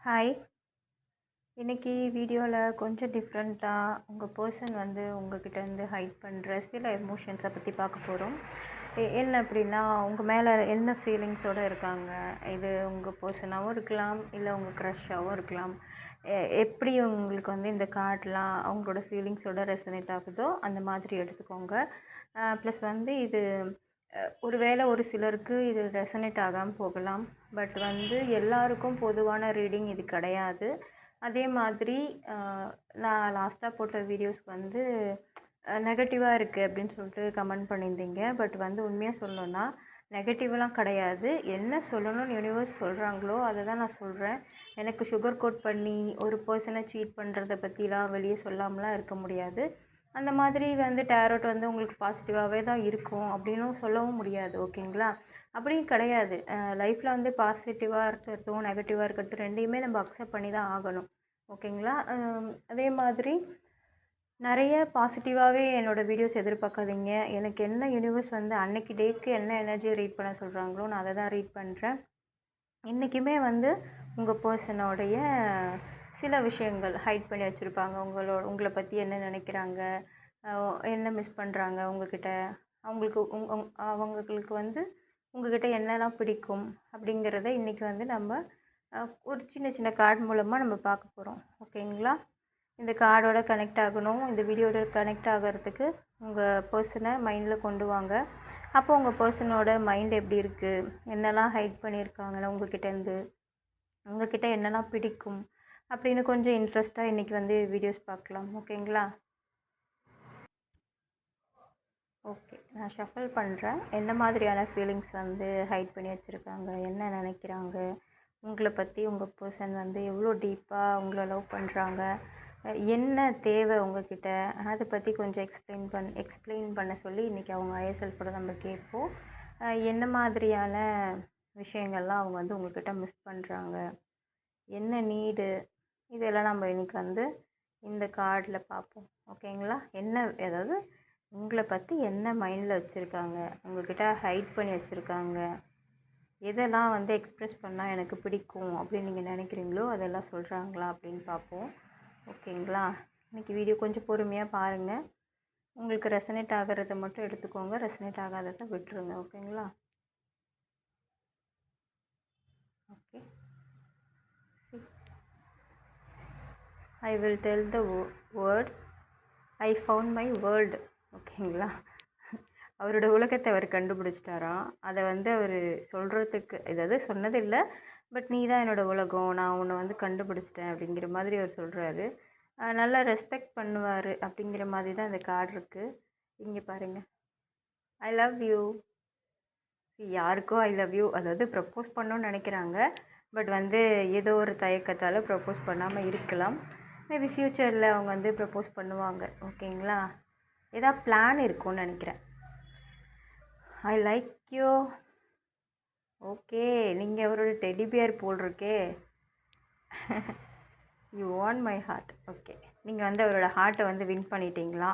Hi. இன்னைக்கு வீடியோவில் கொஞ்சம் டிஃப்ரெண்ட்டாக உங்கள் பர்சன் வந்து உங்ககிட்ட இருந்து ஹைட் பண்ணுற சில எமோஷன்ஸை பற்றி பார்க்க போகிறோம். என்ன அப்படின்னா, உங்கள் மேலே என்ன ஃபீலிங்ஸோடு இருக்காங்க. இது உங்கள் பர்சனாகவும் இருக்கலாம், இல்லை உங்கள் க்ரஷ்ஷாகவும் இருக்கலாம். எப்படி உங்களுக்கு வந்து இந்த கார்டெலாம் அவங்களோட ஃபீலிங்ஸோட ரெசனேட் ஆகுதோ அந்த மாதிரி எடுத்துக்கோங்க. ப்ளஸ் வந்து இது ஒருவேளை ஒரு சிலருக்கு இது ரெசனேட் ஆகாமல் போகலாம். பட் வந்து எல்லாருக்கும் பொதுவான ரீடிங் இது கிடையாது. அதே மாதிரி நான் லாஸ்ட்டாக போட்ட வீடியோஸ்க்கு வந்து நெகட்டிவாக இருக்குது அப்படின்னு சொல்லிட்டு கமெண்ட் பண்ணியிருந்தீங்க. பட் வந்து உண்மையாக சொல்லணும்னா நெகட்டிவ்லாம் கிடையாது. என்ன சொல்லணும்னு யூனிவர்ஸ் சொல்கிறாங்களோ அதை தான் நான் சொல்கிறேன். எனக்கு சுகர் கோட் பண்ணி ஒரு பர்சனை சீட் பண்ணுறத பற்றிலாம் வெளியே சொல்லாமலாம் இருக்க முடியாது. அந்த மாதிரி வந்து டேரோட் வந்து உங்களுக்கு பாசிட்டிவாகவே தான் இருக்கும் அப்படின்னும் சொல்லவும் முடியாது. ஓகேங்களா? அப்படியும் கிடையாது. லைஃப்பில் வந்து பாசிட்டிவாக இருக்கட்டும், நெகட்டிவாக இருக்கட்டும், ரெண்டையுமே நம்ம அக்செப்ட் பண்ணி தான் ஆகணும். ஓகேங்களா? அதே மாதிரி நிறைய பாசிட்டிவாகவே என்னோடய வீடியோஸ் எதிர்பார்க்காதீங்க. எனக்கு என்ன யூனிவர்ஸ் வந்து அன்னைக்கு டேக்கு என்ன எனர்ஜியை ரீட் பண்ண சொல்கிறாங்களோ நான் அதை தான் ரீட் பண்ணுறேன். இன்றைக்குமே வந்து உங்கள் பர்சனோடைய சில விஷயங்கள் ஹைட் பண்ணி வச்சுருப்பாங்க. உங்களை பற்றி என்ன நினைக்கிறாங்க, என்ன மிஸ் பண்ணுறாங்க உங்ககிட்ட, அவங்களுக்கு வந்து உங்ககிட்ட என்னெல்லாம் பிடிக்கும் அப்படிங்கிறத இன்றைக்கி வந்து நம்ம ஒரு சின்ன சின்ன கார்டு மூலமாக நம்ம பார்க்க போகிறோம். ஓகேங்களா? இந்த கார்டோட கனெக்ட் ஆகணும். இந்த வீடியோட கனெக்ட் ஆகிறதுக்கு உங்கள் பர்சனை மைண்டில் கொண்டு வாங்க. அப்போ உங்கள் பர்சனோட மைண்ட் எப்படி இருக்குது, என்னெல்லாம் ஹைட் பண்ணியிருக்காங்களோ உங்ககிட்டேருந்து, உங்ககிட்ட என்னெல்லாம் பிடிக்கும் அப்படின்னு கொஞ்சம் இன்ட்ரெஸ்ட்டாக இன்றைக்கி வந்து வீடியோஸ் பார்க்கலாம். ஓகேங்களா? ஓகே, நான் ஷஃபில் பண்ணுறேன். என்ன மாதிரியான ஃபீலிங்ஸ் வந்து ஹைட் பண்ணி வச்சுருக்காங்க, என்ன நினைக்கிறாங்க, உங்களை பற்றி உங்கள் பர்சன் வந்து எவ்வளோ டீப்பாக உங்களை லவ் பண்ணுறாங்க, என்ன தேவை உங்ககிட்ட, அதை பற்றி கொஞ்சம் எக்ஸ்பிளைன் பண்ண சொல்லி இன்றைக்கி அவங்க ஐஎஸ்எல்ஃபோட நம்ம கேட்போம். என்ன மாதிரியான விஷயங்கள்லாம் அவங்க வந்து உங்கள்கிட்ட மிஸ் பண்ணுறாங்க, என்ன நீடு, இதெல்லாம் நம்ம இன்றைக்கி வந்து இந்த கார்டில் பார்ப்போம். ஓகேங்களா? அதாவது உங்களை பற்றி என்ன மைண்டில் வச்சுருக்காங்க, உங்கள்கிட்ட ஹைட் பண்ணி வச்சுருக்காங்க, எதெல்லாம் வந்து எக்ஸ்ப்ரெஸ் பண்ணால் எனக்கு பிடிக்கும் அப்படின்னு நீங்கள் நினைக்கிறீங்களோ அதெல்லாம் சொல்கிறாங்களா அப்படின்னு பார்ப்போம். ஓகேங்களா? இன்றைக்கி வீடியோ கொஞ்சம் பொறுமையாக பாருங்கள். உங்களுக்கு ரெசனேட் ஆகிறத மட்டும் எடுத்துக்கோங்க, ரெசனேட் ஆகாததை விட்டுருங்க. ஓகேங்களா? Okay, I will tell the word I found my world. ஓகேங்களா? அவரோட உலகத்தை அவர் கண்டுபிடிச்சிட்டாராம். அதை வந்து அவர் சொல்கிறதுக்கு ஏதாவது சொன்னதில்லை. பட் நீ தான் என்னோடய உலகம், நான் உன்னை வந்து கண்டுபிடிச்சிட்டேன் அப்படிங்கிற மாதிரி அவர் சொல்கிறாரு. நல்லா ரெஸ்பெக்ட் பண்ணுவார் அப்படிங்கிற மாதிரி தான் இந்த கார்டு இருக்குது. இங்கே பாருங்கள், ஐ லவ் யூ. யாருக்கோ ஐ லவ் யூ, அதாவது ப்ரப்போஸ் பண்ணணும்னு நினைக்கிறாங்க. பட் வந்து ஏதோ ஒரு தயக்கத்தால் ப்ரப்போஸ் பண்ணாமல் இருக்கலாம். மேபி ஃப்யூச்சரில் அவங்க வந்து ப்ரப்போஸ் பண்ணுவாங்க. ஓகேங்களா? ஏதாவது பிளான் இருக்கும்னு நினைக்கிறேன். I like you. ஓகே, நீங்கள் அவரோட டெடி பியர் போட்டிருக்கே. You want my heart. Okay, நீங்கள் வந்து அவரோட ஹார்ட்டை வந்து வின் பண்ணிட்டீங்களா?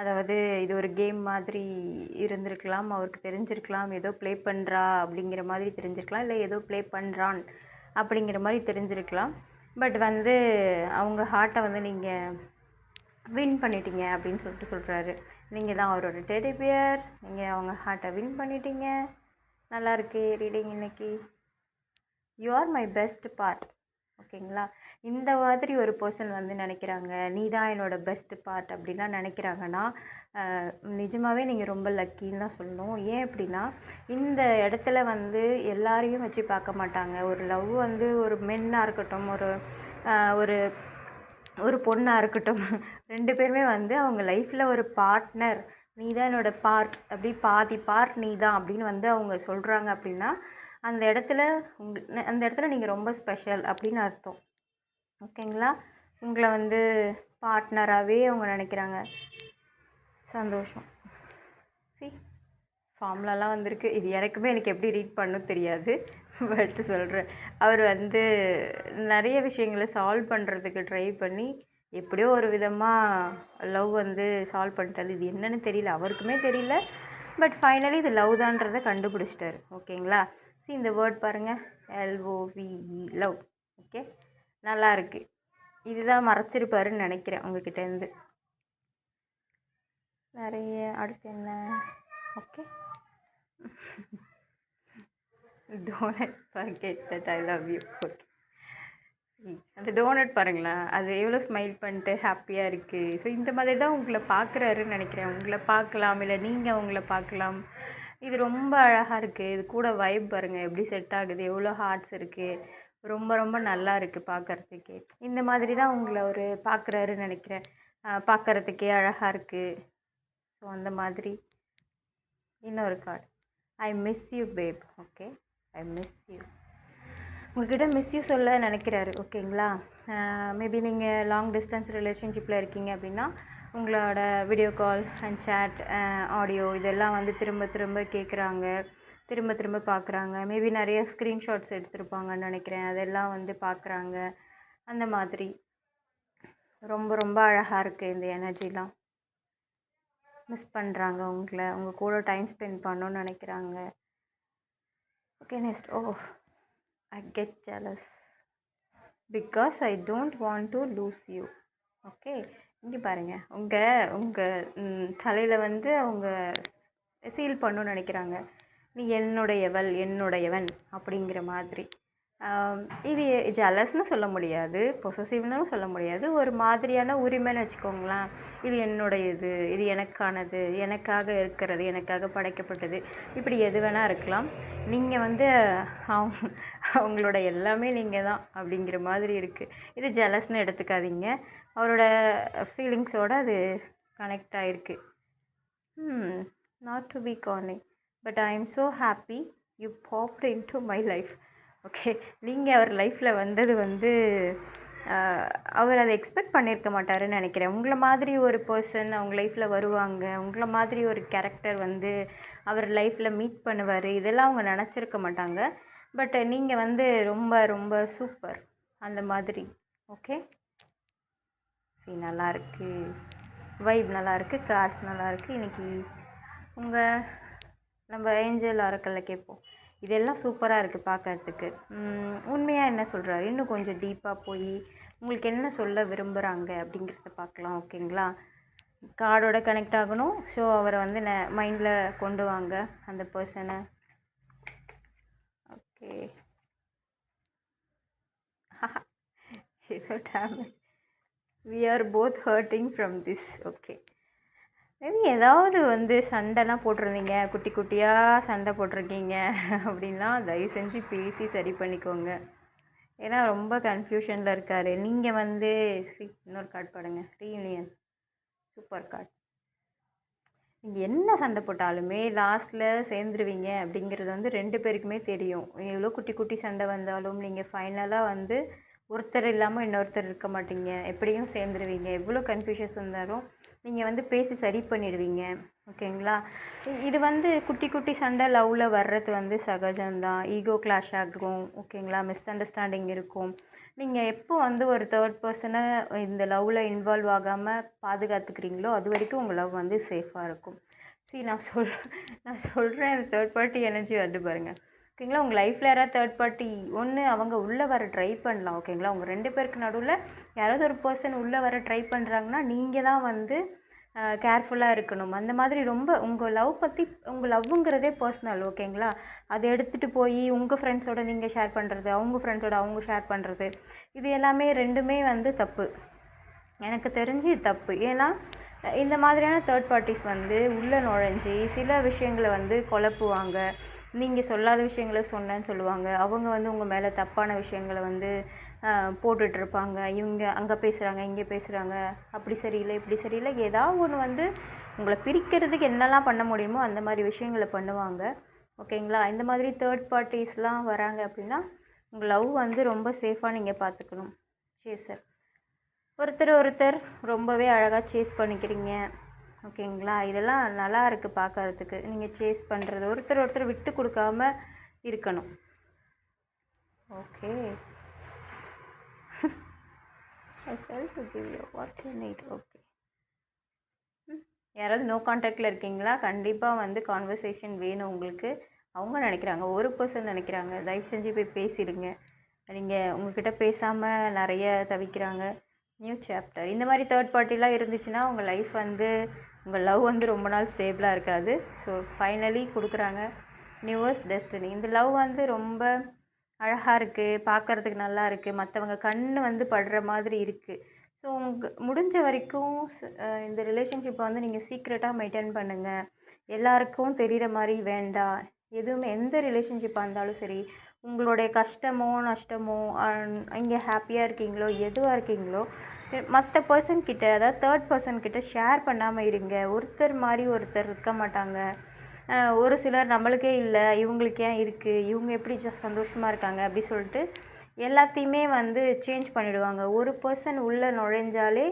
அதாவது இது ஒரு கேம் மாதிரி இருந்திருக்கலாம், அவருக்கு தெரிஞ்சிருக்கலாம் ஏதோ ப்ளே பண்ணுறா அப்படிங்கிற மாதிரி தெரிஞ்சிருக்கலாம், இல்லை ஏதோ ப்ளே பண்ணுறான் அப்படிங்கிற மாதிரி தெரிஞ்சிருக்கலாம். பட் வந்து அவங்க ஹார்ட்டை வந்து நீங்கள் வின் பண்ணிட்டீங்க அப்படின்னு சொல்கிறாரு. நீங்கள் தான் அவரோட டெடி பியர், நீங்கள் அவங்க ஹார்ட்டை வின் பண்ணிட்டீங்க. நல்லா இருக்கு ரீடிங் இன்னைக்கு. You are my best part. ஓகேங்களா? இந்த மாதிரி ஒரு பர்சன் வந்து நினைக்கிறாங்க, நீ தான் என்னோடய பெஸ்ட் பார்ட் அப்படின்லாம் நினைக்கிறாங்கன்னா நிஜமாகவே நீங்கள் ரொம்ப லக்கின்னு தான் சொல்லணும். ஏன் அப்படின்னா, இந்த இடத்துல வந்து எல்லாரையும் வச்சு பார்க்க மாட்டாங்க. ஒரு லவ் வந்து ஒரு மென்னாக இருக்கட்டும், ஒரு ஒரு பொண்ணாக இருக்கட்டும், 2 பேருமே வந்து அவங்க லைஃப்பில் ஒரு பார்ட்னர், நீ தான் என்னோடய பார்ட், அப்படி பாதி பார்ட் நீ தான் அப்படின்னு வந்து அவங்க சொல்கிறாங்க அப்படின்னா அந்த இடத்துல நீங்கள் ரொம்ப ஸ்பெஷல் அப்படின்னு அர்த்தம். ஓகேங்களா? உங்களை வந்து பார்ட்னராகவே அவங்க நினைக்கிறாங்க. சந்தோஷம். ஃபார்முலாலாம் வந்திருக்கு. இது எனக்கு எப்படி ரீட் பண்ணணும் தெரியாது. பட் சொல்கிறேன், அவர் வந்து நிறைய விஷயங்களை சால்வ் பண்ணுறதுக்கு ட்ரை பண்ணி எப்படியோ ஒரு விதமாக லவ் வந்து சால்வ் பண்ணிட்டாரு. இது என்னன்னு தெரியல, அவருக்குமே தெரியல. பட் ஃபைனலி இது லவ் தான்றதை கண்டுபிடிச்சிட்டாரு. ஓகேங்களா? இந்த வேர்ட் பாருங்கள், LOVE, லவ். ஓகே, நல்லா இருக்கு. இதுதான் மறைச்சிருப்பாருன்னு நினைக்கிறேன் உங்ககிட்ட இருந்து. நிறைய அடுத்து என்ன? Okay. Donut forget that I love you. Okay. அந்த டோனட் பாருங்களேன், அது எவ்வளோ ஸ்மைல் பண்ணிட்டு ஹாப்பியாக இருக்குது. ஸோ இந்த மாதிரி தான் உங்களை பார்க்குறாருன்னு நினைக்கிறேன். உங்களை பார்க்கலாம், இல்லை நீங்கள் உங்களை பார்க்கலாம். இது ரொம்ப அழகாக இருக்குது. இது கூட வைப் பாருங்கள் எப்படி செட் ஆகுது, எவ்வளோ ஹார்ட்ஸ் இருக்குது. ரொம்ப ரொம்ப நல்லா இருக்குது பார்க்குறதுக்கே. இந்த மாதிரி தான் உங்களை ஒரு பார்க்குறாருன்னு நினைக்கிறேன். பார்க்குறதுக்கே அழகாக இருக்குது. ஸோ அந்த மாதிரி இன்னொரு card, I miss you pay. Okay, I miss you. உங்கள்கிட்ட மிஸ் யூ சொல்ல நினைக்கிறாரு. ஓகேங்களா? மேபி நீங்கள் லாங் டிஸ்டன்ஸ் ரிலேஷன்ஷிப்பில் இருக்கீங்க அப்படின்னா உங்களோட video call and chat audio இதெல்லாம் வந்து திரும்ப திரும்ப கேட்குறாங்க, திரும்ப திரும்ப பார்க்குறாங்க. மேபி நிறைய ஸ்க்ரீன்ஷாட்ஸ் எடுத்திருப்பாங்கன்னு நினைக்கிறேன், அதெல்லாம் வந்து பார்க்குறாங்க. அந்த மாதிரி ரொம்ப ரொம்ப அழகாக இருக்குது இந்த எனர்ஜிலாம். மிஸ் பண்ணுறாங்க உங்களை, உங்கள் கூட டைம் ஸ்பெண்ட் பண்ணணும்னு நினைக்கிறாங்க. Okay, next. Oh, I get jealous because I don't want to lose you. Okay, இங்கே பாருங்கள், உங்கள் தலையில் வந்து அவங்க ஃபீல் பண்ணணும்னு நினைக்கிறாங்க. நீ என்னுடையவள், என்னுடையவன் அப்படிங்கிற மாதிரி. இது ஜலஸ்னு சொல்ல முடியாது, பொசசிவ்னு சொல்ல முடியாது, ஒரு மாதிரியான உரிமைன்னு வச்சுக்கோங்களேன். இது என்னுடையது, இது எனக்கானது, எனக்காக இருக்கிறது, எனக்காக படைக்கப்பட்டது, இப்படி எது வேணால் இருக்கலாம். நீங்கள் வந்து அவங்களோட எல்லாமே நீங்கள் தான் அப்படிங்கிற மாதிரி இருக்குது. இது ஜலஸ்ன்னு எடுத்துக்காதீங்க, அவரோட ஃபீலிங்ஸோடு அது கனெக்ட் ஆகிருக்கு. Not to be corny but I am so happy you popped into my life. Okay, நீங்கள் அவர் லைஃப்பில் வந்தது வந்து அவர் அதை எக்ஸ்பெக்ட் பண்ணியிருக்க மாட்டாருன்னு நினைக்கிறேன். உங்களை மாதிரி ஒரு பர்சன் அவங்க லைஃப்பில் வருவாங்க, உங்களை மாதிரி ஒரு கேரக்டர் வந்து அவர் லைஃப்பில் மீட் பண்ணுவார், இதெல்லாம் அவங்க நினச்சிருக்க மாட்டாங்க. பட் நீங்கள் வந்து ரொம்ப ரொம்ப சூப்பர் அந்த மாதிரி. ஓகே, சரி, நல்லாயிருக்கு, வைப் நல்லாயிருக்கு, கார்ட்ஸ் நல்லாயிருக்கு. இன்றைக்கி நம்ம ஏஞ்சல் ஆரக்கல்ல கேட்போம். இதெல்லாம் சூப்பராக இருக்குது பார்க்கறதுக்கு. உண்மையாக என்ன சொல்கிறாரு, இன்னும் கொஞ்சம் டீப்பாக போய் உங்களுக்கு என்ன சொல்ல விரும்புகிறாங்க அப்படிங்கிறத பார்க்கலாம். ஓகேங்களா? கார்டோட கனெக்ட் ஆகணும். ஸோ அவரை வந்து மைண்டில் கொண்டு வாங்க அந்த பர்சனை. Okay, we are both hurting from this. Okay, maybe ஏதாவது வந்து சண்டைலாம் போட்டிருந்தீங்க, குட்டி குட்டியாக சண்டை போட்டிருக்கீங்க அப்படின்னா தயவு செஞ்சு பேசி சரி பண்ணிக்கோங்க. ஏன்னா ரொம்ப கன்ஃபியூஷனில் இருக்கார். நீங்கள் வந்து இன்னொரு கார்டு பாடுங்க, ரீயூனியன். Super card. நீங்கள் என்ன சண்டை போட்டாலுமே லாஸ்ட்டில் சேர்ந்துருவீங்க அப்படிங்கிறது வந்து 2 பேருக்குமே தெரியும். எவ்வளோ குட்டி குட்டி சண்டை வந்தாலும் நீங்கள் ஃபைனலாக வந்து ஒருத்தர் இல்லாமல் இன்னொருத்தர் இருக்க மாட்டீங்க, எப்படியும் சேர்ந்துருவீங்க. எவ்வளோ கன்ஃபியூஷன்ஸ் இருந்தாலும் நீங்கள் வந்து பேசி சரி பண்ணிடுவீங்க. ஓகேங்களா? இது வந்து குட்டி குட்டி சண்டை லவ்வில் வர்றது வந்து சகஜம்தான். ஈகோ கிளாஷ் ஆகும். ஓகேங்களா? மிஸ் அண்டர்ஸ்டாண்டிங் இருக்கும். நீங்கள் எப்போ வந்து ஒரு தேர்ட் பர்சனை இந்த லவ்வில் இன்வால்வ் ஆகாமல் பாதுகாத்துக்கிறீங்களோ அது வரைக்கும் உங்கள் லவ் வந்து சேஃபாக இருக்கும். சரி, நான் சொல்கிறேன், தேர்ட் பார்ட்டி எனர்ஜி வந்து பாருங்கள். ஓகேங்களா? உங்கள் லைஃப்பில் யாராவது தேர்ட் பார்ட்டி ஒன்று அவங்க உள்ளே வர ட்ரை பண்ணலாம். ஓகேங்களா? உங்கள் 2 பேருக்கு நடுவில் யாராவது ஒரு பர்சன் உள்ளே வர ட்ரை பண்ணுறாங்கன்னா நீங்கள் தான் வந்து கேர்ஃபுல்லாக இருக்கணும். அந்த மாதிரி ரொம்ப உங்கள் லவ் பற்றி, உங்கள் லவ்வுங்கிறதே பர்சனல். ஓகேங்களா? அதை எடுத்துகிட்டு போய் உங்கள் ஃப்ரெண்ட்ஸோட நீங்கள் ஷேர் பண்ணுறது, அவங்க ஃப்ரெண்ட்ஸோட அவங்க ஷேர் பண்ணுறது, இது எல்லாமே 2மே வந்து தப்பு. எனக்கு தெரிஞ்சு தப்பு. ஏன்னா இந்த மாதிரியான தேர்ட் பார்ட்டிஸ் வந்து உள்ளே நுழைஞ்சி சில விஷயங்களை வந்து குழப்புவாங்க. நீங்கள் சொல்லாத விஷயங்களை சொன்னேன்னு சொல்லுவாங்க. அவங்க வந்து உங்கள் மேலே தப்பான விஷயங்களை வந்து போட்டுட்ருப்பாங்க. இவங்க அங்கே பேசுகிறாங்க, இங்கே பேசுகிறாங்க, அப்படி சரியில்லை, இப்படி சரியில்லை, ஏதாவது ஒன்று வந்து உங்களை பிரிக்கிறதுக்கு என்னெல்லாம் பண்ண முடியுமோ அந்த மாதிரி விஷயங்களை பண்ணுவாங்க. ஓகேங்களா? இந்த மாதிரி தேர்ட் பார்ட்டிஸ்லாம் வராங்க அப்படின்னா உங்கள் லவ் வந்து ரொம்ப சேஃபாக நீங்கள் பார்த்துக்கணும். சரி சார், ஒருத்தர் ரொம்பவே அழகாக சேஸ் பண்ணிக்கிறீங்க. ஓகேங்களா? இதெல்லாம் நல்லா இருக்குது பார்க்கறதுக்கு. நீங்கள் சேஸ் பண்ணுறது, ஒருத்தர் விட்டு கொடுக்காம இருக்கணும். Okay, what you need. Okay, யாராவது நோ கான்டாக்டில் இருக்கீங்களா? கண்டிப்பாக வந்து கான்வர்சேஷன் வேணும் உங்களுக்கு. அவங்க நினைக்கிறாங்க, ஒரு பர்சன் நினைக்கிறாங்க, தயவு செஞ்சு போய் பேசிடுங்க. நீங்கள் உங்ககிட்ட பேசாமல் நிறைய தவிக்கிறாங்க. நியூ சாப்டர் இந்த மாதிரி தேர்ட் பார்ட்டிலாம் இருந்துச்சுன்னா உங்கள் லைஃப் வந்து உங்கள் லவ் வந்து ரொம்ப நாள் ஸ்டேபிளாக இருக்காது. ஸோ ஃபைனலி கொடுக்குறாங்க நியூவர்ஸ் டெஸ்டினி. இந்த லவ் வந்து ரொம்ப அழகாக இருக்குது, பார்க்குறதுக்கு நல்லா இருக்குது, மற்றவங்க கண் வந்து படுற மாதிரி இருக்குது. ஸோ முடிஞ்ச வரைக்கும் இந்த ரிலேஷன்ஷிப்பை வந்து நீங்கள் சீக்ரெட்டாக மெயின்டைன் பண்ணுங்கள். எல்லாருக்கும் தெரிகிற மாதிரி வேண்டாம். எதுவுமே எந்த ரிலேஷன்ஷிப்பாக இருந்தாலும் சரி, உங்களுடைய கஷ்டமோ நஷ்டமோ இங்கே ஹாப்பியாக இருக்கீங்களோ எதுவாக இருக்கீங்களோ மற்ற பர்சன்கிட்ட, அதாவது தேர்ட் பர்சன்கிட்ட ஷேர் பண்ணாமல் இருங்க. ஒருத்தர் மாதிரி ஒருத்தர் இருக்க மாட்டாங்க. ஒரு சிலர் நம்மளுக்கே இல்லை, இவங்களுக்கு ஏன் இருக்குது, இவங்க எப்படி சந்தோஷமாக இருக்காங்க அப்படி சொல்லிட்டு எல்லாத்தையுமே வந்து சேஞ்ச் பண்ணிவிடுவாங்க. ஒரு பர்சன் உள்ளே நுழைஞ்சாலே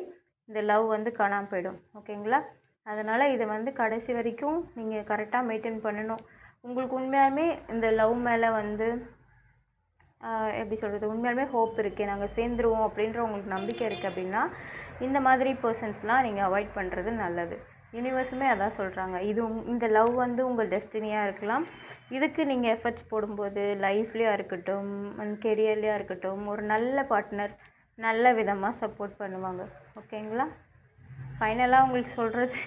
இந்த லவ் வந்து காணாமல் போயிடும். ஓகேங்களா? அதனால் இதை வந்து கடைசி வரைக்கும் நீங்கள் கரெக்டாக மெயின்டைன் பண்ணணும். உங்களுக்கு உண்மையாலுமே இந்த லவ் மேலே வந்து எப்படி சொல்கிறது, உண்மையாலுமே ஹோப் இருக்குது, நாங்கள் சேர்ந்துருவோம் அப்படின்ற உங்களுக்கு நம்பிக்கை இருக்குது அப்படின்னா இந்த மாதிரி பர்சன்ஸ்லாம் நீங்கள் அவாய்ட் பண்ணுறது நல்லது. யூனிவர்ஸுமே அதான் சொல்கிறாங்க. இது இந்த லவ் வந்து உங்கள் டெஸ்டினியாக இருக்கலாம். இதுக்கு நீங்கள் எஃபர்ட்ஸ் போடும்போது லைஃப்லேயா இருக்கட்டும், கெரியர்லேயா இருக்கட்டும், ஒரு நல்ல பார்ட்னர் நல்ல விதமாக சப்போர்ட் பண்ணுவாங்க. ஓகேங்களா? ஃபைனலாக உங்களுக்கு சொல்கிறது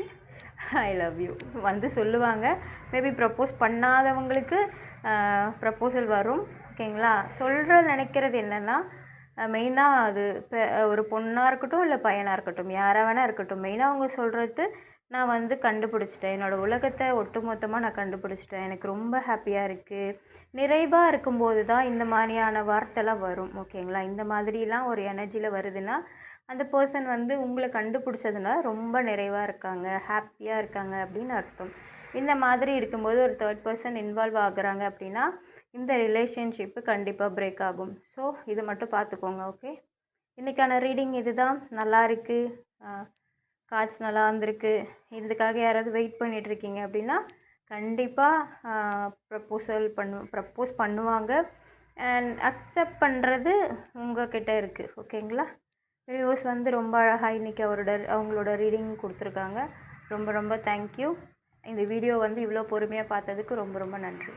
ஐ லவ் யூ வந்து சொல்லுவாங்க. மேபி ப்ரப்போஸ் பண்ணாதவங்களுக்கு ப்ரப்போசல் வரும். ஓகேங்களா? நினைக்கிறது என்னென்னா, மெயினாக அது ஒரு பொண்ணாக இருக்கட்டும் இல்லை பையனாக இருக்கட்டும், யாராக வேணா இருக்கட்டும், மெயினாக அவங்க சொல்கிறது நான் வந்து கண்டுபிடிச்சிட்டேன், என்னோடய உலகத்தை ஒட்டுமொத்தமாக நான் கண்டுபிடிச்சிட்டேன், எனக்கு ரொம்ப ஹாப்பியாக இருக்குது, நிறைவாக இருக்கும்போது தான் இந்த மாதிரியான வார்த்தைலாம் வரும். ஓகேங்களா? இந்த மாதிரிலாம் ஒரு எனர்ஜியில் வருதுன்னா அந்த பர்சன் வந்து உங்களை கண்டுபிடிச்சதுனால ரொம்ப நிறைவாக இருக்காங்க, ஹாப்பியாக இருக்காங்க அப்படின்னு அர்த்தம். இந்த மாதிரி இருக்கும்போது ஒரு தேர்ட் பர்சன் இன்வால்வ் ஆகுறாங்க அப்படின்னா இந்த ரிலேஷன்ஷிப்பு கண்டிப்பாக பிரேக் ஆகும். ஸோ இது மட்டும் பார்த்துக்கோங்க. ஓகே, இன்றைக்கான ரீடிங் இதுதான். நல்லா இருக்குது, கார்ட்ஸ் நல்லா வந்திருக்கு. இதுக்காக யாராவது வெயிட் பண்ணிகிட்ருக்கீங்க அப்படின்னா கண்டிப்பாக ப்ரப்போஸ் பண்ணுவாங்க. அண்ட் அக்செப்ட் பண்ணுறது உங்கள்கிட்ட இருக்குது. ஓகேங்களா? வியூவர்ஸ் வந்து ரொம்ப அழகாக இன்றைக்கி அவங்களோட ரீடிங் கொடுத்துருக்காங்க. ரொம்ப ரொம்ப தேங்க்யூ. இந்த வீடியோ வந்து இவ்வளோ பொறுமையாக பார்த்ததுக்கு ரொம்ப ரொம்ப நன்றி.